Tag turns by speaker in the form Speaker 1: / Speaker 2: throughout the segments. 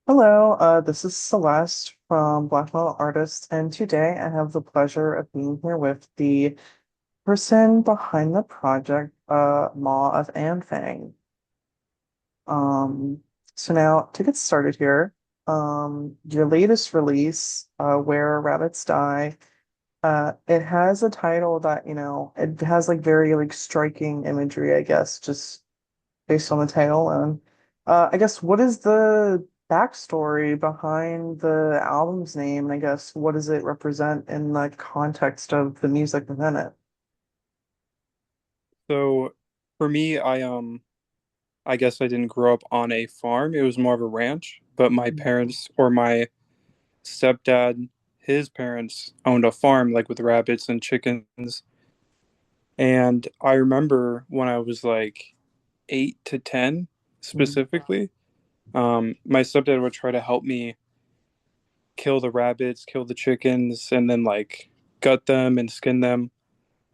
Speaker 1: Hello, this is Celeste from Black Metal Artists, and today I have the pleasure of being here with the person behind the project, Maw of Anfang. Um, so now to get started here, your latest release, Where Rabbits Die, it has a title that, it has like very like striking imagery, I guess, just based on the title. And I guess what is the backstory behind the album's name? And I guess what does it represent in the context of the music within it?
Speaker 2: So for me, I guess I didn't grow up on a farm. It was more of a ranch, but my parents or my stepdad, his parents owned a farm like with rabbits and chickens. And I remember when I was like 8 to 10
Speaker 1: Mm.
Speaker 2: specifically, my stepdad would try to help me kill the rabbits, kill the chickens, and then like gut them and skin them.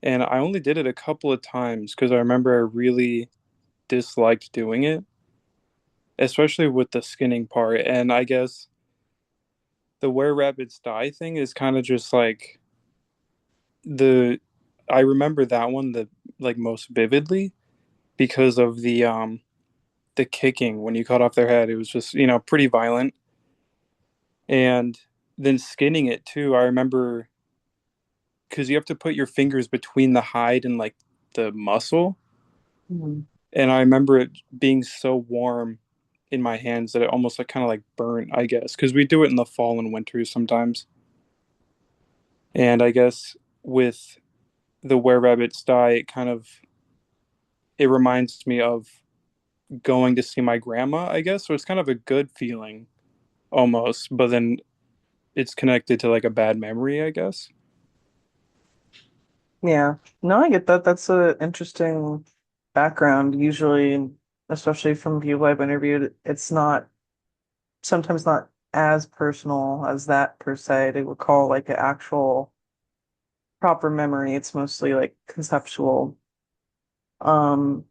Speaker 2: And I only did it a couple of times because I remember I really disliked doing it, especially with the skinning part. And I guess the where rabbits die thing is kind of just like the I remember that one the like most vividly because of the kicking when you cut off their head. It was just, pretty violent. And then skinning it too. I remember because you have to put your fingers between the hide and like the muscle.
Speaker 1: Mm.
Speaker 2: And I remember it being so warm in my hands that it almost like kind of like burnt, I guess, because we do it in the fall and winter sometimes. And I guess with the Were Rabbits Die, it reminds me of going to see my grandma, I guess. So it's kind of a good feeling almost, but then it's connected to like a bad memory, I guess.
Speaker 1: Yeah, no, I get that. That's an interesting background. Usually, especially from people I've interviewed, it's not sometimes not as personal as that per se. They would call like an actual proper memory. It's mostly like conceptual. Um,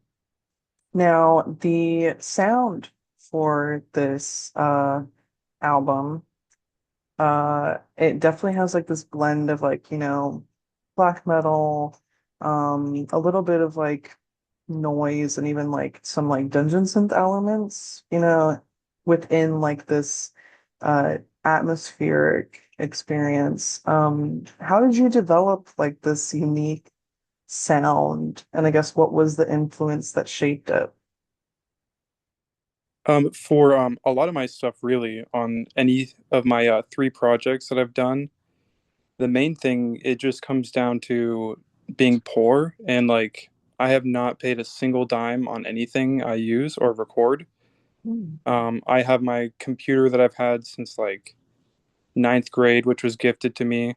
Speaker 1: Now, the sound for this album, it definitely has like this blend of like, black metal, a little bit of like noise and even like some like dungeon synth elements, within like this atmospheric experience. How did you develop like this unique sound? And I guess what was the influence that shaped it?
Speaker 2: For a lot of my stuff, really, on any of my three projects that I've done, the main thing it just comes down to being poor and like I have not paid a single dime on anything I use or record.
Speaker 1: Hmm.
Speaker 2: I have my computer that I've had since like ninth grade, which was gifted to me.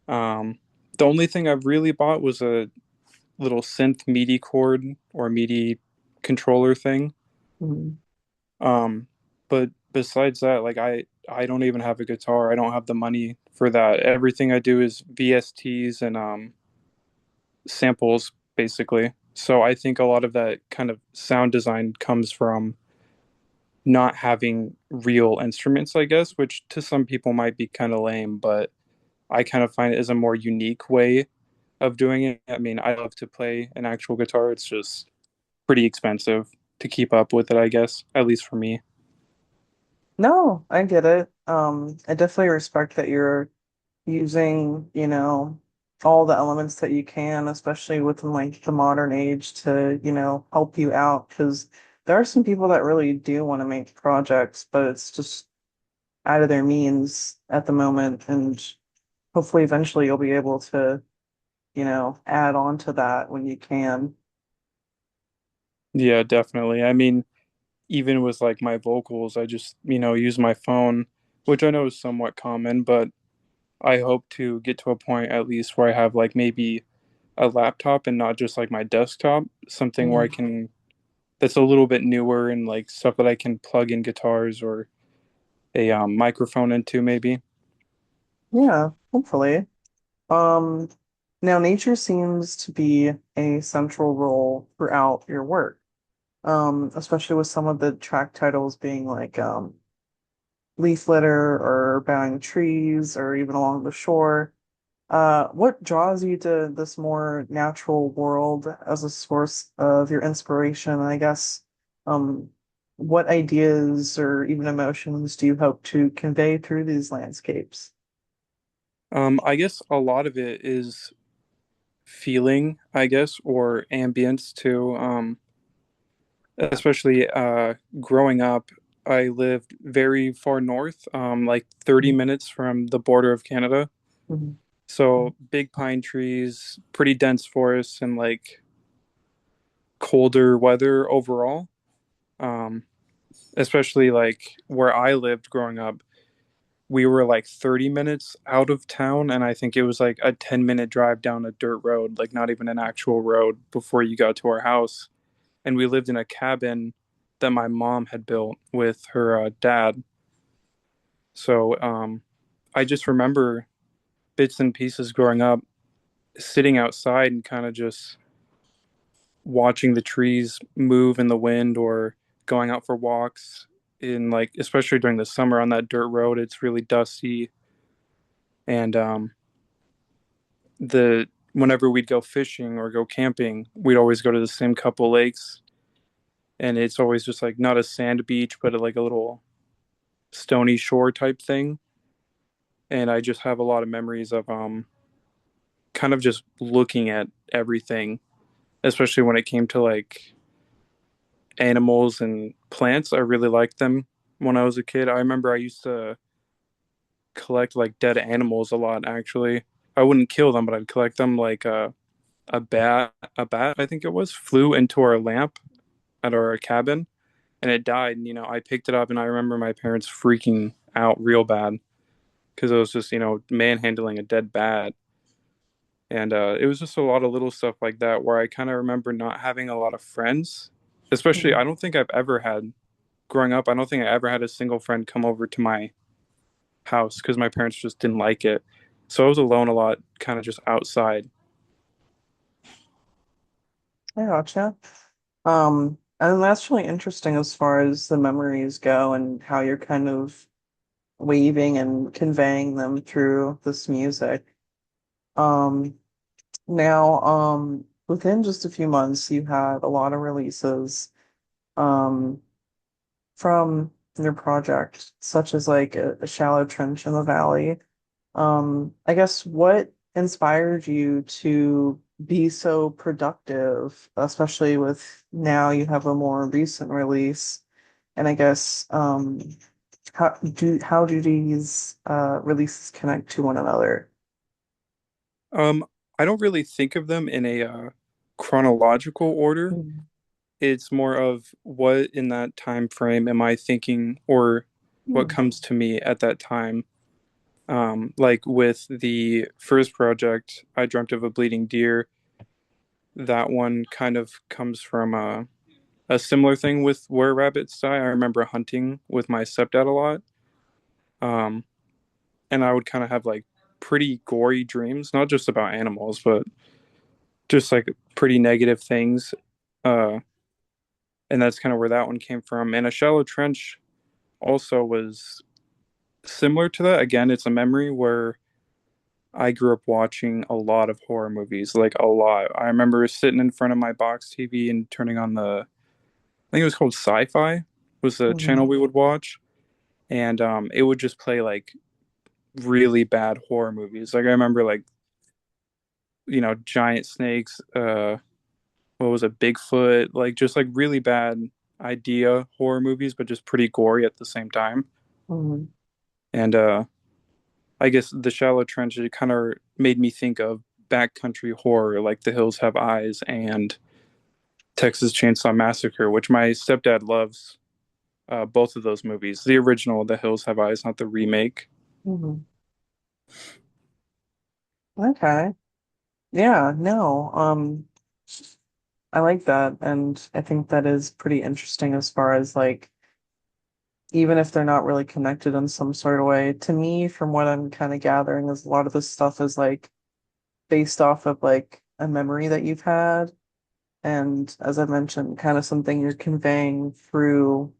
Speaker 2: Um, the only thing I've really bought was a little synth MIDI cord or MIDI controller thing.
Speaker 1: Hmm.
Speaker 2: Um, but besides that, like I don't even have a guitar. I don't have the money for that. Everything I do is VSTs and samples basically. So I think a lot of that kind of sound design comes from not having real instruments, I guess, which to some people might be kind of lame, but I kind of find it as a more unique way of doing it. I mean, I love to play an actual guitar. It's just pretty expensive to keep up with it, I guess, at least for me.
Speaker 1: No, I get it. I definitely respect that you're using, all the elements that you can, especially within like the modern age to, help you out. Because there are some people that really do want to make projects, but it's just out of their means at the moment. And hopefully eventually you'll be able to, add on to that when you can.
Speaker 2: Yeah, definitely. I mean, even with like my vocals, I just, use my phone, which I know is somewhat common, but I hope to get to a point at least where I have like maybe a laptop and not just like my desktop, something where I
Speaker 1: Mhm.
Speaker 2: can that's a little bit newer and like stuff that I can plug in guitars or a microphone into maybe.
Speaker 1: Yeah, hopefully. Um, Now nature seems to be a central role throughout your work. Especially with some of the track titles being like leaf litter or bowing trees or even along the shore. What draws you to this more natural world as a source of your inspiration? And I guess, um, what ideas or even emotions do you hope to convey through these landscapes?
Speaker 2: I guess a lot of it is feeling, I guess, or ambience too. Especially growing up, I lived very far north, like 30 minutes from the border of Canada.
Speaker 1: Mhm.
Speaker 2: So big pine trees, pretty dense forests, and like colder weather overall. Um, Especially like where I lived growing up, we were like 30 minutes out of town, and I think it was like a 10-minute drive down a dirt road, like not even an actual road before you got to our house. And we lived in a cabin that my mom had built with her dad. So I just remember bits and pieces growing up, sitting outside and kind of just watching the trees move in the wind or going out for walks in like especially during the summer on that dirt road. It's really dusty, and the whenever we'd go fishing or go camping, we'd always go to the same couple lakes, and it's always just like not a sand beach but like a little stony shore type thing. And I just have a lot of memories of kind of just looking at everything, especially when it came to like animals and plants. I really liked them when I was a kid. I remember I used to collect like dead animals a lot actually. I wouldn't kill them, but I'd collect them like a bat I think it was flew into our lamp at our cabin and it died, and I picked it up and I remember my parents freaking out real bad because it was just manhandling a dead bat. And it was just a lot of little stuff like that where I kind of remember not having a lot of friends. Especially, I
Speaker 1: Mhm.
Speaker 2: don't think I've ever had, growing up, I don't think I ever had a single friend come over to my house because my parents just didn't like it. So I was alone a lot, kind of just outside.
Speaker 1: I gotcha. And that's really interesting as far as the memories go and how you're kind of weaving and conveying them through this music. Um, Now, within just a few months, you had a lot of releases um, from your project, such as like a shallow trench in the valley. I guess what inspired you to be so productive, especially with now you have a more recent release, and I guess how do these releases connect to one another?
Speaker 2: Um, I don't really think of them in a chronological order.
Speaker 1: Mhm.
Speaker 2: It's more of what in that time frame am I thinking or what
Speaker 1: Hmm.
Speaker 2: comes to me at that time. Like with the first project, I dreamt of a bleeding deer. That one kind of comes from a similar thing with where rabbits die. I remember hunting with my stepdad a lot, um, and I would kind of have like pretty gory dreams, not just about animals, but just like pretty negative things. Uh, and that's kind of where that one came from. And a shallow trench also was similar to that. Again, it's a memory where I grew up watching a lot of horror movies, like a lot. I remember sitting in front of my box TV and turning on I think it was called Sci-Fi, was the channel
Speaker 1: Hmm.
Speaker 2: we would watch, and it would just play like really bad horror movies. Like I remember like giant snakes, what was it, Bigfoot, like just like really bad idea horror movies, but just pretty gory at the same time.
Speaker 1: Hmm.
Speaker 2: And I guess the shallow trench it kind of made me think of backcountry horror, like The Hills Have Eyes and Texas Chainsaw Massacre, which my stepdad loves. Both of those movies, the original The Hills Have Eyes, not the remake.
Speaker 1: Hmm. Okay. Yeah, no. I like that, and I think that is pretty interesting as far as like even if they're not really connected in some sort of way. To me, from what I'm kind of gathering, is a lot of this stuff is like based off of like a memory that you've had, and as I mentioned, kind of something you're conveying through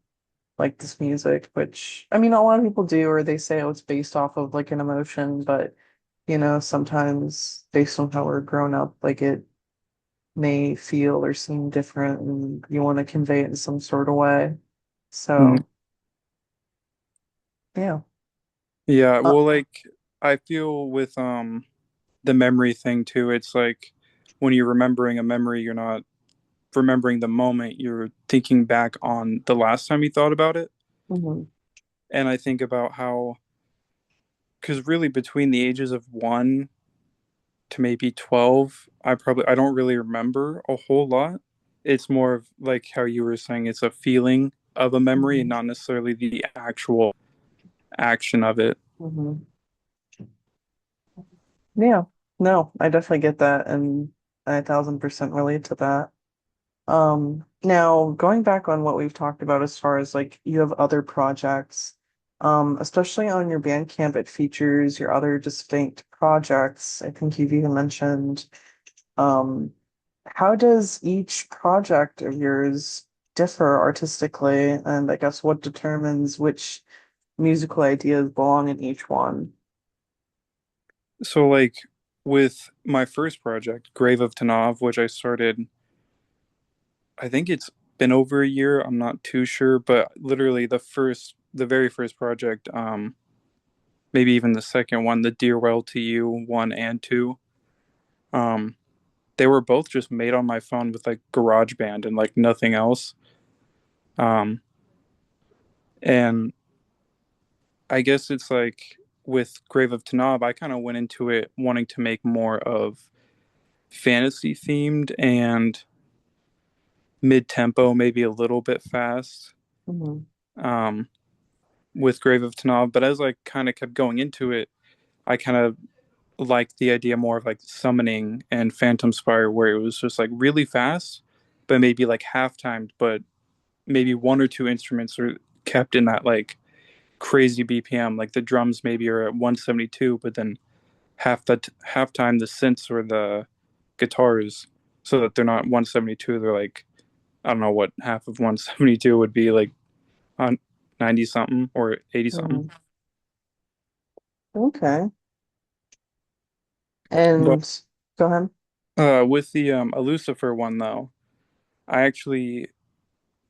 Speaker 1: like this music, which I mean a lot of people do, or they say, oh, it's based off of like an emotion, but sometimes based on how we're grown up, like it may feel or seem different and you want to convey it in some sort of way.
Speaker 2: Mhm.
Speaker 1: So yeah.
Speaker 2: Yeah,
Speaker 1: Uh,
Speaker 2: well, like I feel with the memory thing too, it's like when you're remembering a memory, you're not remembering the moment, you're thinking back on the last time you thought about it.
Speaker 1: mhm,
Speaker 2: And I think about how, because really between the ages of 1 to maybe 12, I don't really remember a whole lot. It's more of like how you were saying, it's a feeling of a memory and
Speaker 1: mhm,
Speaker 2: not necessarily the actual action of it.
Speaker 1: mhm. Yeah. No, I definitely get that and I 1,000% relate to that. Now going back on what we've talked about as far as like you have other projects, especially on your Bandcamp, it features your other distinct projects. I think you've even mentioned, um, how does each project of yours differ artistically? And I guess what determines which musical ideas belong in each one?
Speaker 2: So, like with my first project, Grave of Tanav, which I started, I think it's been over a year. I'm not too sure, but literally the very first project, maybe even the second one, the Dear Well to You 1 and 2, um, they were both just made on my phone with like GarageBand and like nothing else. Um, and I guess it's like with Grave of Tanav, I kind of went into it wanting to make more of fantasy themed and mid tempo, maybe a little bit fast.
Speaker 1: Mhm,
Speaker 2: Um, with Grave of Tanav, but as I kind of kept going into it, I kind of liked the idea more of like Summoning and Phantom Spire, where it was just like really fast, but maybe like half timed, but maybe one or two instruments are kept in that like crazy BPM. Like the drums maybe are at 172, but then half time the synths or the guitars, so that they're not 172. They're like, I don't know what half of 172 would be, like on 90 something or 80 something.
Speaker 1: mhm. Okay.
Speaker 2: But
Speaker 1: And go ahead.
Speaker 2: with the Lucifer one though, I actually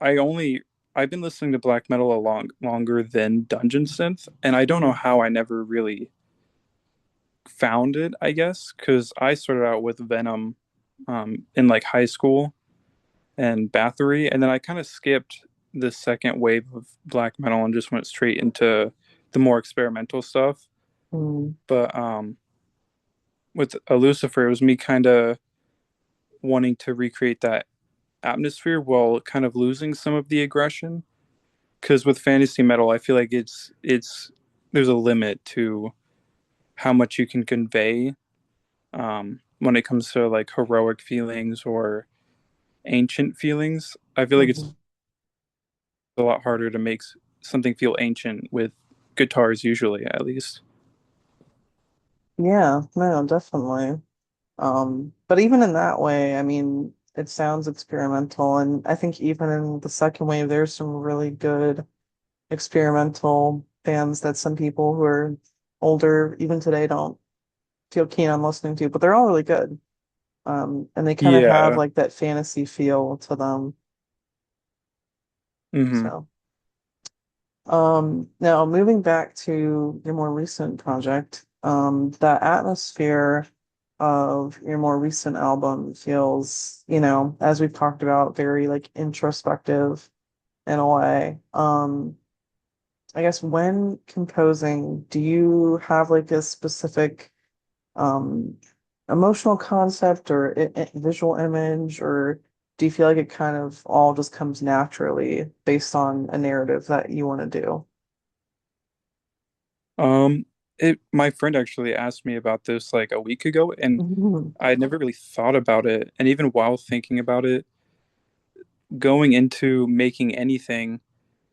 Speaker 2: I only I've been listening to black metal a longer than Dungeon Synth, and I don't know
Speaker 1: Mhm,
Speaker 2: how I never really found it. I guess because I started out with Venom in like high school and Bathory, and then I kind of skipped the second wave of black metal and just went straight into the more experimental stuff.
Speaker 1: mhm,
Speaker 2: But with a Lucifer, it was me kind of wanting to recreate that atmosphere while kind of losing some of the aggression. Because with fantasy metal, I feel like it's there's a limit to how much you can convey when it comes to like heroic feelings or ancient feelings. I feel like it's
Speaker 1: mhm.
Speaker 2: a lot harder to make something feel ancient with guitars, usually, at least.
Speaker 1: Yeah, no, definitely. But even in that way, I mean, it sounds experimental, and I think even in the second wave, there's some really good experimental bands that some people who are older, even today, don't feel keen on listening to, but they're all really good. And they kind of have
Speaker 2: Yeah.
Speaker 1: like that fantasy feel to them.
Speaker 2: Hmm.
Speaker 1: So, now moving back to your more recent project, the atmosphere of your more recent album feels, as we've talked about, very like introspective in a way. I guess when composing, do you have like a specific um emotional concept or visual image, or do you feel like it kind of all just comes naturally based on a narrative that you want to do?
Speaker 2: Um, my friend actually asked me about this like a week ago, and
Speaker 1: Mhm.
Speaker 2: I had never really thought about it. And even while thinking about it, going into making anything,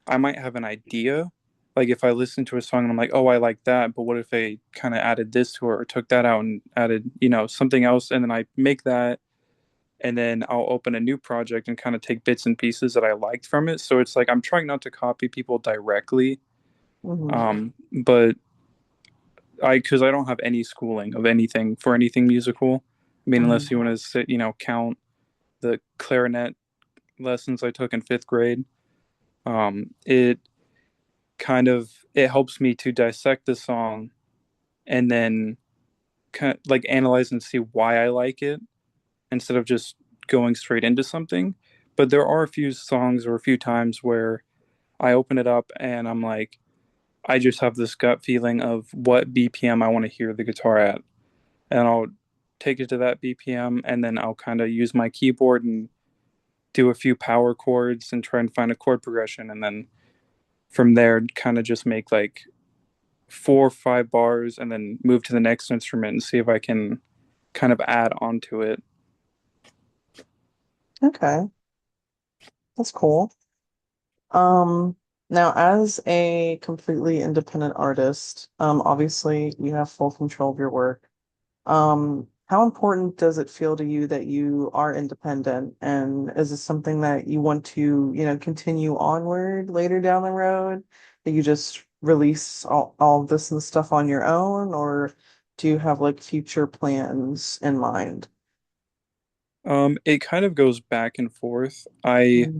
Speaker 2: I might have an idea. Like if I listen to a song and I'm like, oh, I like that, but what if they kind of added this to it or took that out and added, something else, and then I make that, and then I'll open a new project and kind of take bits and pieces that I liked from it. So it's like I'm trying not to copy people directly,
Speaker 1: Hmm.
Speaker 2: but because I don't have any schooling of anything for anything musical. I mean,
Speaker 1: Hmm.
Speaker 2: unless you want to sit, count the clarinet lessons I took in fifth grade. It kind of it helps me to dissect the song and then kind of like analyze and see why I like it instead of just going straight into something. But there are a few songs or a few times where I open it up and I'm like, I just have this gut feeling of what BPM I want to hear the guitar at. And I'll take it to that BPM and then I'll kind of use my keyboard and do a few power chords and try and find a chord progression. And then from there, kind of just make like 4 or 5 bars and then move to the next instrument and see if I can kind of add onto it.
Speaker 1: Okay, that's cool. Um, Now as a completely independent artist, obviously you have full control of your work. How important does it feel to you that you are independent? And is this something that you want to, continue onward later down the road? That you just release all of this and stuff on your own, or do you have like future plans in mind?
Speaker 2: It kind of goes back and forth. I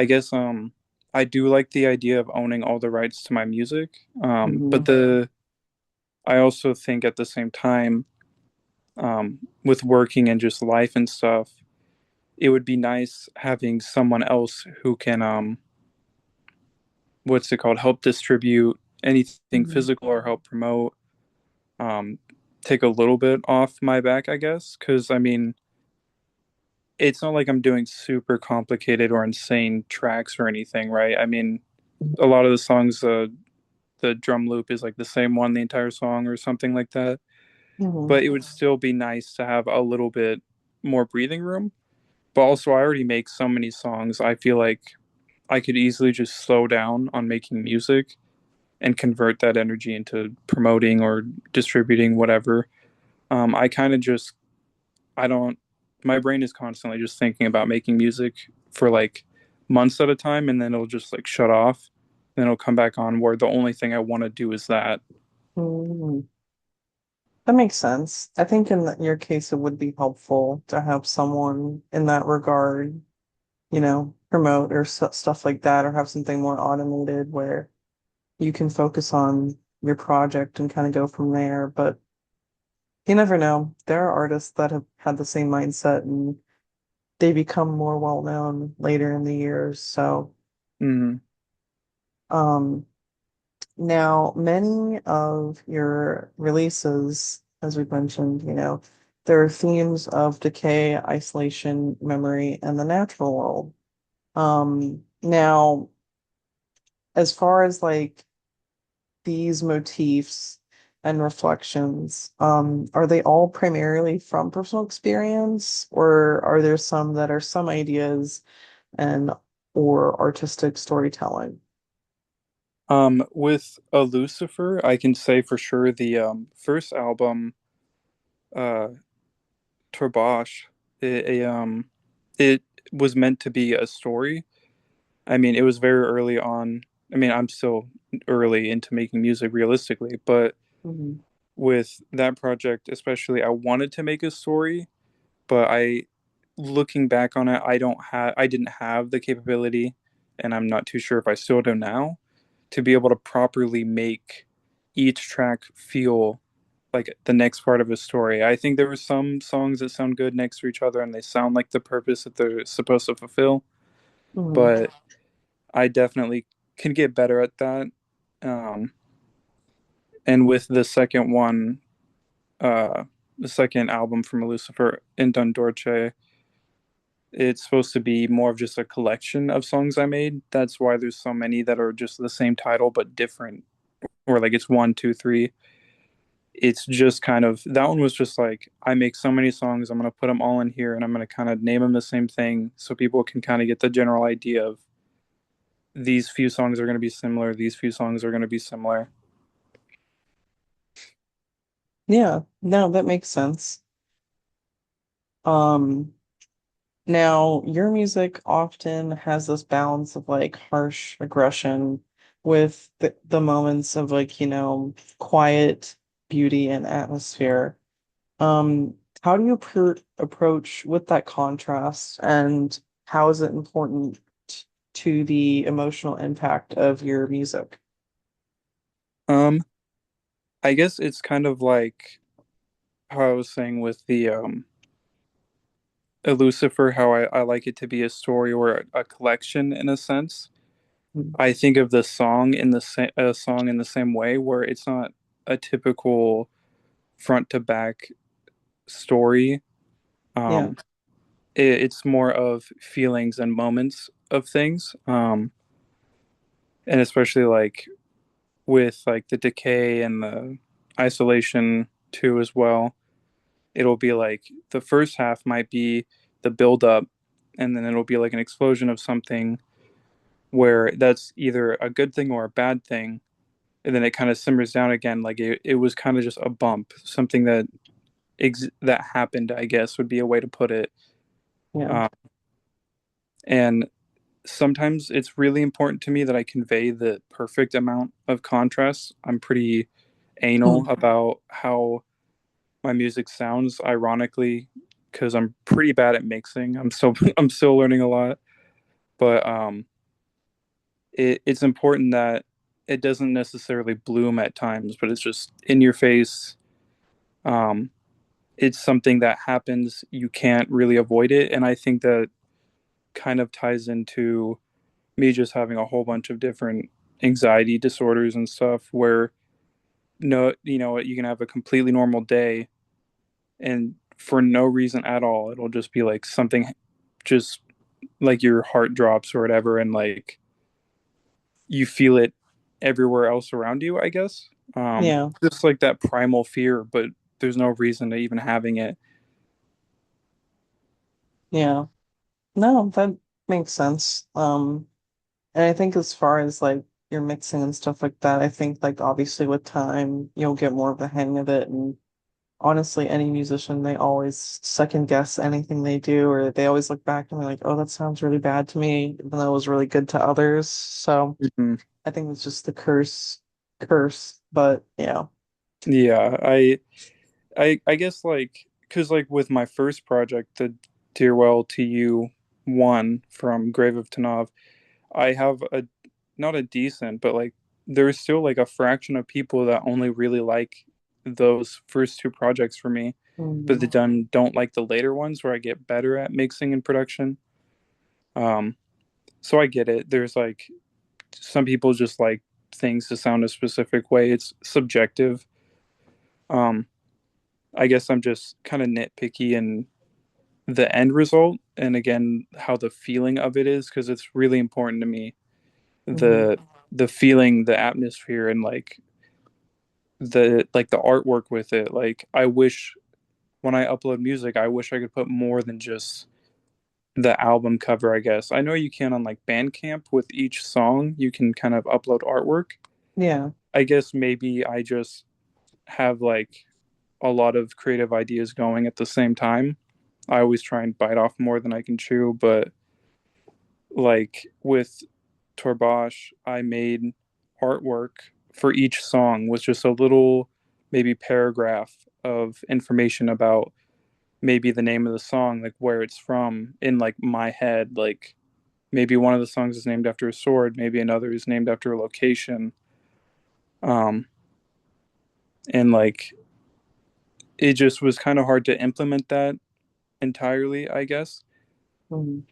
Speaker 2: guess I do like the idea of owning all the rights to my music. But
Speaker 1: Mm-hmm.
Speaker 2: the I also think at the same time, with working and just life and stuff, it would be nice having someone else who can what's it called, help distribute anything
Speaker 1: Hmm.
Speaker 2: physical or help promote, um, take a little bit off my back, I guess. Because I mean, it's not like I'm doing super complicated or insane tracks or anything, right? I mean, a lot of the songs, the drum loop is like the same one the entire song or something like that.
Speaker 1: Hmm.
Speaker 2: But it would still be nice to have a little bit more breathing room. But also, I already make so many songs. I feel like I could easily just slow down on making music and convert that energy into promoting or distributing whatever. I kind of just, I don't, my brain is constantly just thinking about making music for like months at a time and then it'll just like shut off. Then it'll come back on where the only thing I want to do is that.
Speaker 1: Hmm. That makes sense. I think in your case, it would be helpful to have someone in that regard, promote or stuff like that, or have something more automated where you can focus on your project and kind of go from there. But you never know. There are artists that have had the same mindset and they become more well known later in the years. So,
Speaker 2: Mm,
Speaker 1: um, now many of your releases, as we've mentioned, there are themes of decay, isolation, memory, and the natural world. Now, as far as like these motifs and reflections, are they all primarily from personal experience, or are there some that are some ideas and or artistic storytelling?
Speaker 2: with a Lucifer, I can say for sure the first album, uh, Torbosh, it was meant to be a story. I mean, it was very early on. I mean, I'm still early into making music realistically, but
Speaker 1: Mhm.
Speaker 2: with that project, especially, I wanted to make a story, but looking back on it, I didn't have the capability, and I'm not too sure if I still do now, to be able to properly make each track feel like the next part of a story. I think there were some songs that sound good next to each other and they sound like the purpose that they're supposed to fulfill,
Speaker 1: Mhm.
Speaker 2: but I definitely can get better at that. Um, and with the second album from Lucifer in Dondorche, it's supposed to be more of just a collection of songs I made. That's why there's so many that are just the same title but different, or like it's one, two, three. It's just kind of that one was just like I make so many songs, I'm gonna put them all in here, and I'm gonna kind of name them the same thing so people can kind of get the general idea of these few songs are gonna be similar, these few songs are gonna be similar.
Speaker 1: Yeah, no, that makes sense. Um, Now, your music often has this balance of like harsh aggression with the moments of like, quiet beauty and atmosphere. How do you approach with that contrast, and how is it important to the emotional impact of your music?
Speaker 2: Um, I guess it's kind of like how I was saying with the Lucifer, how I like it to be a story or a collection in a sense.
Speaker 1: Mm.
Speaker 2: I think of the song in the song in the same way, where it's not a typical front to back story.
Speaker 1: Yeah,
Speaker 2: Um, it's more of feelings and moments of things, and especially like with like the decay and the isolation too as well. It'll be like the first half might be the build up, and then it'll be like an explosion of something where that's either a good thing or a bad thing, and then it kind of simmers down again. Like it was kind of just a bump, something that that happened, I guess would be a way to put it.
Speaker 1: yeah.
Speaker 2: Um, and sometimes it's really important to me that I convey the perfect amount of contrast. I'm pretty anal about how my music sounds, ironically, because I'm pretty bad at mixing. I'm still I'm still learning a lot, but it's important that it doesn't necessarily bloom at times, but it's just in your face. Um, it's something that happens. You can't really avoid it, and I think that kind of ties into me just having a whole bunch of different anxiety disorders and stuff where no, you can have a completely normal day and for no reason at all it'll just be like something, just like your heart drops or whatever, and like you feel it everywhere else around you, I guess.
Speaker 1: Yeah,
Speaker 2: Just like that primal fear, but there's no reason to even having it.
Speaker 1: yeah. No, that makes sense. And I think as far as like your mixing and stuff like that, I think like obviously with time you'll get more of the hang of it. And honestly, any musician, they always second guess anything they do, or they always look back and they're like, oh, that sounds really bad to me, even though it was really good to others. So
Speaker 2: Mhm.
Speaker 1: I think it's just the curse. But yeah.
Speaker 2: Yeah, I guess like because like with my first project, the Dearwell TU one from Grave of Tanav, I have a not a decent, but like there's still like a fraction of people that only really like those first two projects for me, but
Speaker 1: Mm,
Speaker 2: they don't like the later ones where I get better at mixing and production. Um, so I get it. There's like some people just like things to sound a specific way. It's subjective. Um, I guess I'm just kind of nitpicky in the end result, and again how the feeling of it is, because it's really important to me,
Speaker 1: mhm.
Speaker 2: the feeling, the atmosphere, and like the artwork with it. Like I wish when I upload music, I wish I could put more than just the album cover. I guess I know you can on like Bandcamp, with each song you can kind of upload artwork.
Speaker 1: Yeah,
Speaker 2: I guess maybe I just have like a lot of creative ideas going at the same time. I always try and bite off more than I can chew, but like with Torbosh, I made artwork for each song with just a little, maybe paragraph of information about maybe the name of the song, like where it's from in like my head. Like maybe one of the songs is named after a sword, maybe another is named after a location. Um, and like it just was kind of hard to implement that entirely, I guess.
Speaker 1: mhm.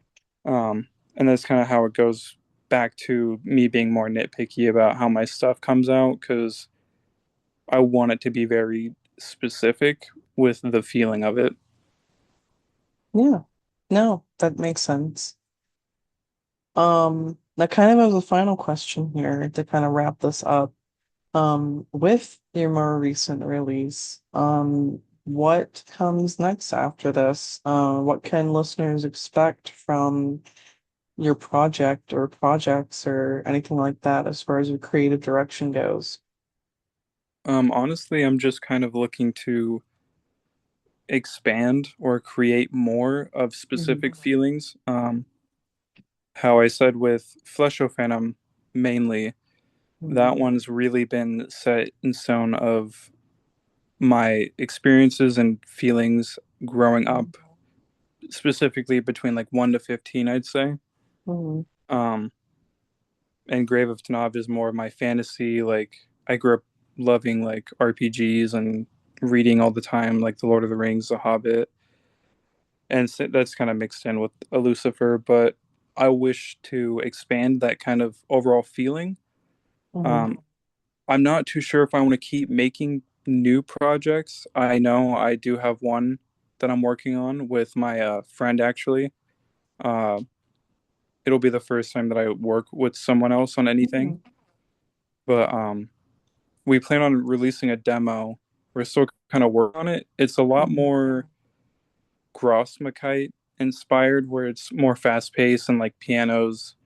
Speaker 2: And that's kind of how it goes back to me being more nitpicky about how my stuff comes out, because I want it to be very specific with the feeling of it.
Speaker 1: Yeah. No, that makes sense. That kind of as a final question here to kind of wrap this up. With your more recent release, what comes next after this? What can listeners expect from your project or projects or anything like that as far as your creative direction goes?
Speaker 2: Honestly, I'm just kind of looking to expand or create more of
Speaker 1: Mhm.
Speaker 2: specific feelings. How I said with Flesh Ophanim mainly, that
Speaker 1: Mhm.
Speaker 2: one's really been set in stone of my experiences and feelings growing
Speaker 1: Mhm.
Speaker 2: up, specifically between like 1 to 15, I'd say.
Speaker 1: Mhm.
Speaker 2: Um, and Grave of Tanav is more of my fantasy. Like, I grew up loving like RPGs and reading all the time, like The Lord of the Rings, The Hobbit, and so that's kind of mixed in with a Lucifer. But I wish to expand that kind of overall feeling.
Speaker 1: Mhm.
Speaker 2: Um, I'm not too sure if I want to keep making new projects. I know I do have one that I'm working on with my friend actually. Uh, it'll be the first time that I work with someone else on anything,
Speaker 1: Mhm.
Speaker 2: but we plan on releasing a demo. We're still kind of working on it. It's a lot
Speaker 1: Mhm.
Speaker 2: more Grossmakite inspired, where it's more fast paced and like pianos.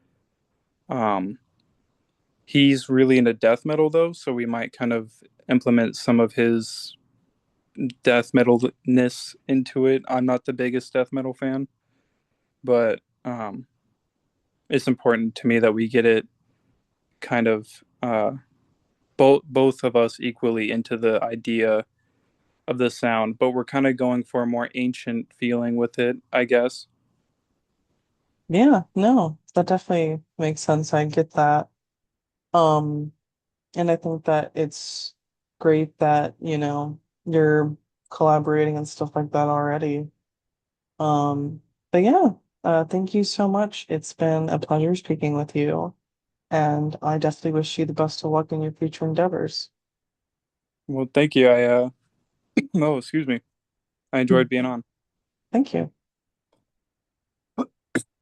Speaker 2: Um, he's really into death metal though, so we might kind of implement some of his death metalness into it. I'm not the biggest death metal fan, but it's important to me that we get it kind of both of us equally into the idea of the sound, but we're kind of going for a more ancient feeling with it, I guess.
Speaker 1: Yeah, no, that definitely makes sense. I get that. Um, and I think that it's great that, you're collaborating and stuff like that already. But yeah, thank you so much. It's been a pleasure speaking with you, and I definitely wish you the best of luck in your future endeavors.
Speaker 2: Well, thank you. I oh, excuse me. I enjoyed being on.
Speaker 1: Thank you.